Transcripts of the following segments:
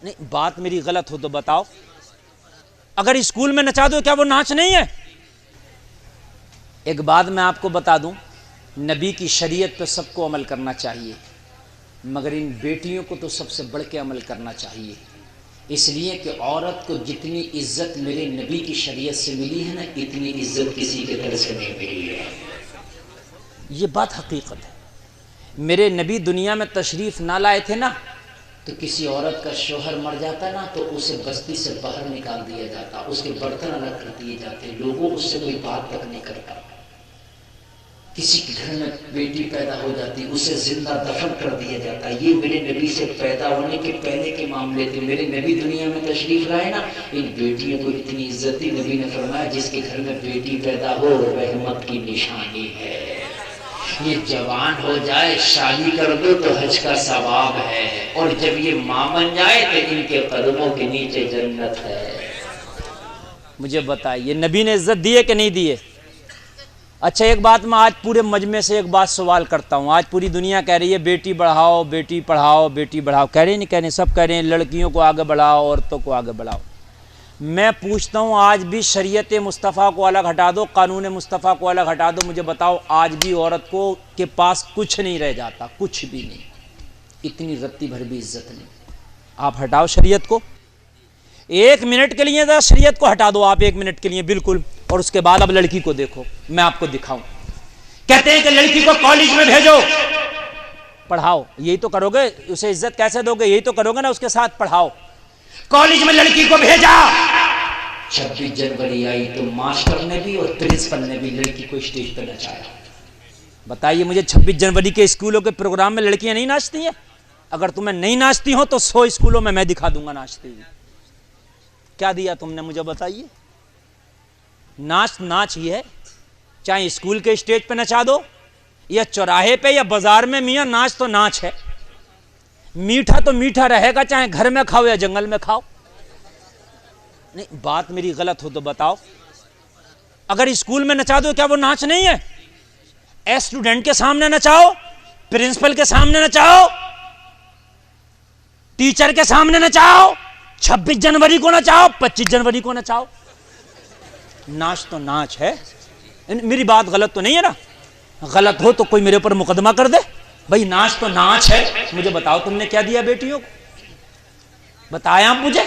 نہیں بات میری غلط ہو تو بتاؤ، اگر اسکول میں نچا دو کیا وہ ناچ نہیں ہے؟ ایک بات میں آپ کو بتا دوں، نبی کی شریعت پہ سب کو عمل کرنا چاہیے، مگر ان بیٹیوں کو تو سب سے بڑھ کے عمل کرنا چاہیے، اس لیے کہ عورت کو جتنی عزت میرے نبی کی شریعت سے ملی ہے نا، اتنی عزت کسی کے گھر سے نہیں ملی ہے۔ یہ بات حقیقت ہے۔ میرے نبی دنیا میں تشریف نہ لائے تھے نا، تو کسی عورت کا شوہر مر جاتا نا تو اسے بستی سے باہر نکال دیا جاتا، اس کے برتن الگ کر دیے جاتے، لوگوں اس سے کوئی بات تک نہیں کرتا۔ کسی کے گھر میں بیٹی پیدا ہو جاتی اسے زندہ دفن کر دیا جاتا۔ یہ میرے نبی سے پیدا ہونے کے پہلے کے معاملے تھے۔ میرے نبی دنیا میں تشریف لائے نا، ان بیٹیوں کو اتنی عزت دی، نبی نے فرمایا جس کے گھر میں بیٹی پیدا ہو رحمت کی نشانی ہے، یہ جوان ہو جائے شادی کر دو تو حج کا ثواب ہے، اور جب یہ ماں بن جائے تو ان کے قدموں کے نیچے جنت ہے۔ مجھے بتائیے نبی نے عزت دی ہے کہ نہیں دی ہے؟ اچھا ایک بات میں آج پورے مجمع سے ایک بات سوال کرتا ہوں، آج پوری دنیا کہہ رہی ہے بیٹی بڑھاؤ بیٹی پڑھاؤ بیٹی بڑھاؤ، کہہ رہے نہیں کہہ رہے، سب کہہ رہے ہیں لڑکیوں کو آگے بڑھاؤ عورتوں کو آگے بڑھاؤ۔ میں پوچھتا ہوں آج بھی شریعت مصطفیٰ کو الگ ہٹا دو، قانون مصطفیٰ کو الگ ہٹا دو، مجھے بتاؤ آج بھی عورت کو کے پاس کچھ نہیں رہ جاتا، کچھ بھی نہیں، اتنی رتی بھر بھی عزت نہیں۔ آپ ہٹاؤ شریعت کو، ایک منٹ کے لیے ذرا شریعت کو ہٹا دو آپ، ایک منٹ کے لیے بالکل، اور اس کے بعد اب لڑکی کو دیکھو، میں آپ کو دکھاؤں۔ کہتے ہیں کہ لڑکی کو کالج میں بھیجو، پڑھاؤ، یہی تو کرو گے، اسے عزت کیسے دو گے؟ یہی تو کرو گے نا، اس کے ساتھ پڑھاؤ۔ کالج میں لڑکی کو بھیجا، 26 جنوری آئی تو ماسٹر نے بھی اور پرنسپل نے بھی لڑکی کو اسٹیج پہ نچایا۔ بتائیے مجھے 26 جنوری کے اسکولوں کے پروگرام میں لڑکیاں نہیں ناچتی ہیں؟ اگر تمہیں نہیں ناچتی ہوں تو 100 اسکولوں میں دکھا دوں گا ناچتی ہوئی۔ کیا دیا تم نے مجھے بتائیے؟ ناچ ہی ہے، چاہے اسکول کے اسٹیج پہ نچا دو یا چوراہے پہ یا بازار میں، میاں ناچ تو ناچ ہے، میٹھا تو میٹھا رہے گا، چاہے گھر میں کھاؤ یا جنگل میں کھاؤ۔ نہیں بات میری غلط ہو تو بتاؤ، اگر اسکول میں نچا دو کیا وہ ناچ نہیں ہے؟ اسٹوڈنٹ کے سامنے نچاؤ، پرنسپل کے سامنے نچاؤ، ٹیچر کے سامنے نچاؤ، 26 جنوری کو نچاؤ، 25 جنوری کو نچاؤ، ناچ تو ناچ ہے۔ میری بات غلط تو نہیں ہے نا؟ غلط ہو تو کوئی میرے اوپر مقدمہ کر دے، بھائی ناچ تو ناچ ہے۔ مجھے بتاؤ تم نے کیا دیا بیٹیوں کو؟ بتایا آپ مجھے،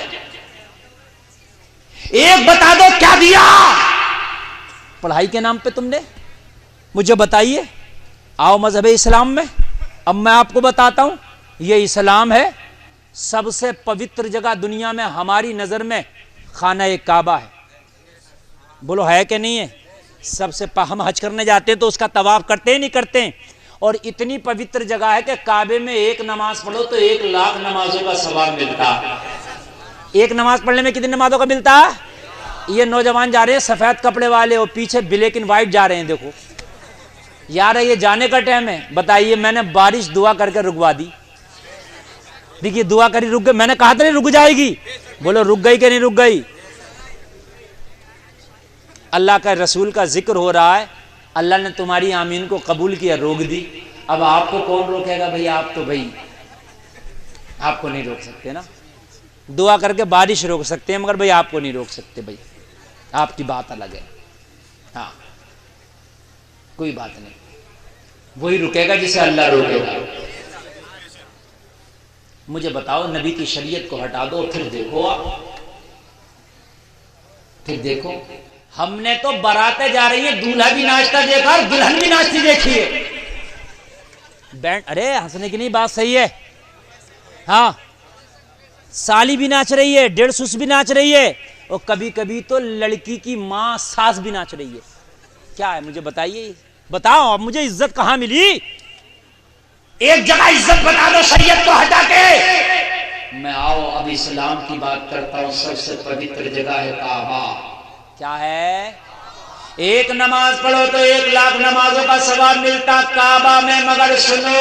ایک بتا دو کیا دیا پڑھائی کے نام پہ تم نے؟ مجھے بتائیے۔ آؤ مذہب اسلام میں، اب میں آپ کو بتاتا ہوں، یہ اسلام ہے، سب سے پوتر جگہ دنیا میں ہماری نظر میں خانہ کعبہ ہے، بولو ہے کہ نہیں ہے؟ سب سے ہم حج کرنے جاتے ہیں تو اس کا طواف کرتے ہی نہیں کرتے ہیں، اور اتنی پوتر جگہ ہے کہ کعبے میں ایک نماز پڑھو تو 1,00,000 نمازوں کا ثواب ملتا۔ ایک نماز پڑھنے میں کتنی نمازوں کا ملتا؟ یہ نوجوان جا رہے ہیں سفید کپڑے والے اور پیچھے بلیک اینڈ وائٹ جا رہے ہیں، دیکھو یار یہ جانے کا ٹائم ہے۔ بتائیے میں نے بارش دعا کر کے رکوا دی، دیکھیے دعا کری رک گئی، میں نے کہا تھا نہیں رک جائے گی، بولو رک گئی کہ نہیں رک گئی؟ اللہ کا رسول کا ذکر ہو رہا ہے، اللہ نے تمہاری آمین کو قبول کیا، روک دی، اب آپ کو کون روکے گا؟ بھئی آپ تو بھئی آپ کو نہیں روک سکتے نا، دعا کر کے بارش روک سکتے ہیں مگر بھئی آپ کو نہیں روک سکتے، بھئی آپ کی بات الگ ہے، ہاں کوئی بات نہیں، وہی رکے گا جسے اللہ روکے گا۔ مجھے بتاؤ نبی کی شریعت کو ہٹا دو، پھر دیکھو آپ، پھر دیکھو ہم نے تو باراتیں جا رہی ہیں، دولہا بھی ناچتا دیکھا اور دلہن بھی ناچتی دیکھی ہے، بینڈ، ارے ہنسنے کی نہیں بات صحیح ہے، ہاں سالی بھی ناچ رہی ہے، 1.5 سوس بھی ناچ رہی ہے، اور کبھی کبھی تو لڑکی کی ماں ساس بھی ناچ رہی ہے۔ کیا ہے مجھے بتائیے، بتاؤ اب مجھے عزت کہاں ملی؟ ایک جگہ عزت بتا دو شریعت کو ہٹا کے۔ میں آؤ اب اسلام کی بات کرتا ہوں، سب سے پوتر جگہ ہے کعبہ۔ کیا ہے؟ ایک نماز پڑھو تو 1,00,000 نمازوں کا ثواب ملتا کعبہ میں، مگر سنو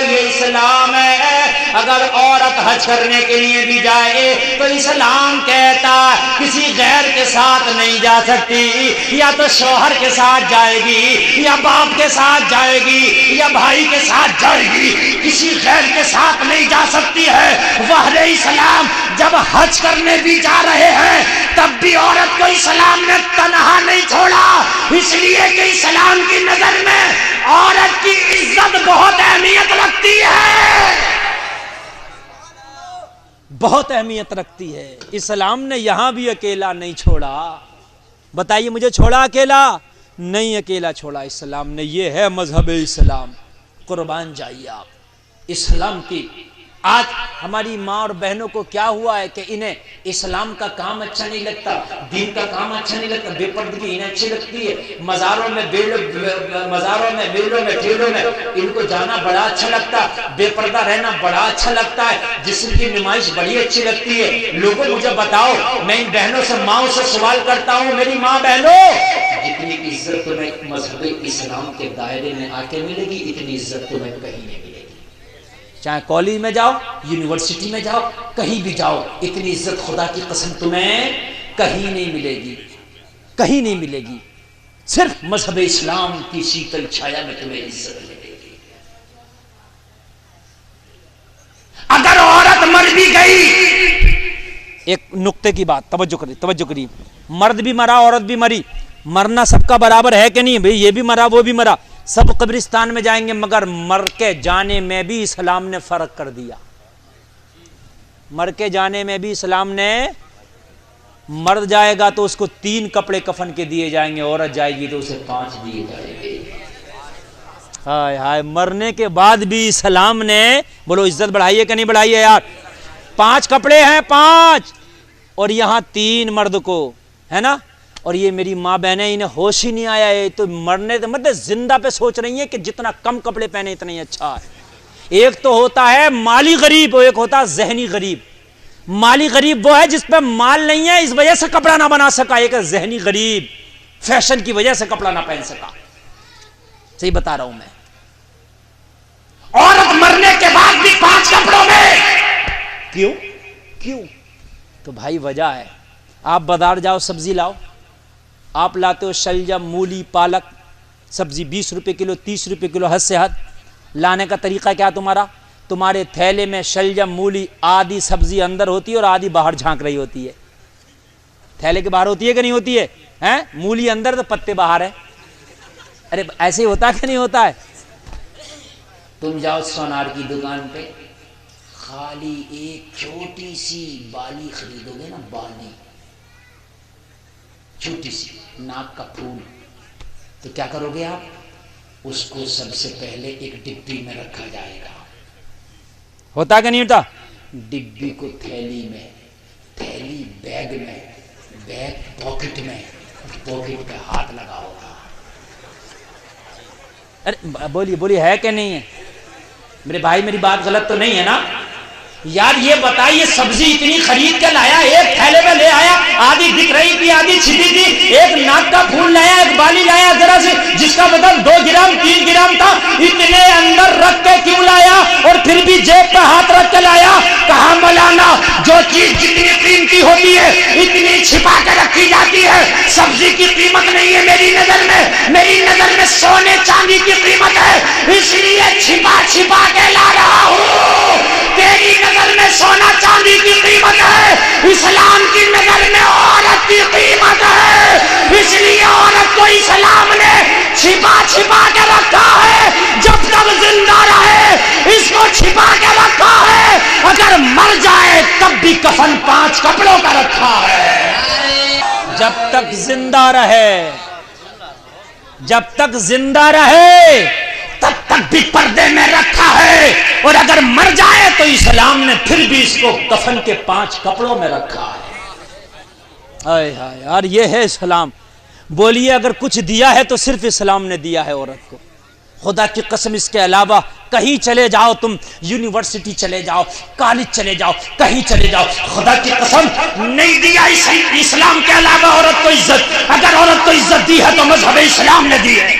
یہ اسلام ہے۔ اگر عورت حج کرنے کے لیے بھی جائے تو اسلام کہتا کسی غیر کے ساتھ نہیں جا سکتی، یا تو شوہر کے ساتھ جائے گی، یا باپ کے ساتھ جائے گی، یا بھائی کے ساتھ جائے گی، کسی غیر کے ساتھ نہیں جا سکتی ہے۔ وحد اسلام جب حج کرنے بھی جا رہے ہیں تب بھی عورت کو اسلام نے تنہا نہیں چھوڑا، اس لیے کہ اسلام کی نظر میں عورت کی عزت بہت اہمیت رکھتی ہے، بہت اہمیت رکھتی ہے۔ اسلام نے یہاں بھی اکیلا نہیں چھوڑا۔ بتائیے مجھے چھوڑا اکیلا؟ نہیں اکیلا چھوڑا اسلام نے۔ یہ ہے مذہب اسلام، قربان جائیے آپ اسلام کی۔ آج ہماری ماں اور بہنوں کو کیا ہوا ہے کہ انہیں اسلام کا کام اچھا نہیں لگتا، دین کا کام اچھا نہیں لگتا، بے پردگی انہیں اچھی لگتی ہے، مزاروں میں میلوں میں ٹھیلوں میں ان کو جانا بڑا اچھا لگتا ہے، بے پردہ رہنا بڑا اچھا لگتا ہے، جسم کی نمائش بڑی اچھی لگتی ہے۔ لوگوں مجھے بتاؤ، میں ان بہنوں سے ماؤں سے سوال کرتا ہوں، میری ماں بہنوں، جتنی عزت تمہیں مذہب اسلام کے دائرے میں آ کے ملے گی اتنی عزت تمہیں کہیں نہیں ملے گی۔ چاہے کالج میں جاؤ، یونیورسٹی میں جاؤ، کہیں بھی جاؤ، اتنی عزت خدا کی قسم تمہیں کہیں نہیں ملے گی، کہیں نہیں ملے گی۔ صرف مذہب اسلام کی شیتل چھایا میں تمہیں عزت ملے گی۔ اگر عورت مر بھی گئی، ایک نقطے کی بات توجہ کری، مرد بھی مرا، عورت بھی مری، مرنا سب کا برابر ہے کہ نہیں بھئی؟ یہ بھی مرا وہ بھی مرا، سب قبرستان میں جائیں گے، مگر مر کے جانے میں بھی اسلام نے فرق کر دیا۔ مر کے جانے میں بھی اسلام نے، مرد جائے گا تو اس کو 3 کپڑے کفن کے دیے جائیں گے، عورت جائے گی تو اسے 5 دیے جائیں گے۔ ہائے ہائے، مرنے کے بعد بھی اسلام نے، بولو عزت بڑھائی ہے کہ نہیں بڑھائی ہے یار؟ 5 کپڑے ہیں، 5، اور یہاں 3 مرد کو، ہے نا؟ اور یہ میری ماں بہنیں انہیں ہوش ہی نہیں آیا ہے، تو مرنے مطلب زندہ پہ سوچ رہی ہیں کہ جتنا کم کپڑے پہنے اتنا ہی اچھا ہے۔ ایک تو ہوتا ہے مالی غریب، ایک ہوتا ہے ذہنی غریب۔ مالی غریب وہ ہے جس پہ مال نہیں ہے، اس وجہ سے کپڑا نہ بنا سکا، ایک ہے ذہنی غریب، فیشن کی وجہ سے کپڑا نہ پہن سکا۔ صحیح بتا رہا ہوں میں۔ عورت مرنے کے بعد بھی 5 کپڑوں میں، کیوں؟ تو بھائی وجہ ہے، آپ بازار جاؤ سبزی لاؤ، آپ لاتے ہو شلجم، مولی، پالک، سبزی 20 روپے کلو، 30 روپے کلو، حد سے حد۔ لانے کا طریقہ کیا تمہارا؟ تمہارے تھیلے میں شلجم، مولی، آدھی سبزی اندر ہوتی ہے اور آدھی باہر جھانک رہی ہوتی ہے۔ تھیلے کے باہر ہوتی ہے کہ نہیں ہوتی ہے؟ مولی اندر تو پتے باہر ہے۔ ارے ایسے ہی ہوتا کہ نہیں ہوتا ہے؟ تم جاؤ سونار کی دکان پہ، خالی ایک چھوٹی سی بالی خریدو گے نا، بالی چھوٹی سی، ناک کا پھول، تو کیا کرو گے آپ؟ اس کو سب سے پہلے ایک ڈبی میں رکھا جائے گا۔ ہوتا کہ نہیں ہوتا؟ ڈبی کو تھیلی میں، تھیلی بیگ میں، بیگ پاکٹ میں، پاکٹ پہ ہاتھ لگا ہوگا۔ ارے بولیے ہے کہ نہیں ہے میرے بھائی؟ میری بات غلط تو نہیں ہے نا یار؟ یہ بتائیے سبزی اتنی خرید کے لایا، ایک تھیلے میں لے آیا، آدھی دکھ رہی تھی آدھی چھپی تھی، ایک ناک کا پھول لایا، ایک بالی لایا ذرا سے جس کا وزن 2 گرام 3 گرام تھا، اتنے اندر رکھ کے کیوں لایا؟ اور پھر بھی جیب پہ ہاتھ رکھ کے لایا۔ کہاں مولانا جو چیز جتنی قیمتی ہوتی ہے اتنی چھپا کے رکھی جاتی ہے؟ سبزی کی قیمت نہیں ہے میری نظر میں، میری نظر میں سونے چاندی کی قیمت ہے، اس لیے چھپا کے لا رہا ہوں۔ تیری نظر میں سونا چاندی کی قیمت ہے، اسلام کی نظر میں عورت کی قیمت ہے، اس لیے عورت کو اسلام نے چھپا کے رکھا ہے، جب تک زندہ رہے اس کو چھپا کے رکھا ہے، اگر مر جائے تب بھی کفن 5 کپڑوں کا رکھا ہے۔ جب تک زندہ رہے، جب تک زندہ رہے تب تک بھی پردے میں رکھا ہے، اور اگر مر جائے تو اسلام نے پھر بھی اس کو کفن کے 5 کپڑوں میں رکھا ہے۔ آئے ہائے یار، یہ ہے اسلام۔ بولیے اگر کچھ دیا ہے تو صرف اسلام نے دیا ہے عورت کو۔ خدا کی قسم اس کے علاوہ کہیں چلے جاؤ، تم یونیورسٹی چلے جاؤ، کالج چلے جاؤ، کہیں چلے جاؤ، خدا کی قسم نہیں دیا اسلام کے علاوہ عورت کو عزت۔ اگر عورت کو عزت دی ہے تو مذہب اسلام نے دی ہے۔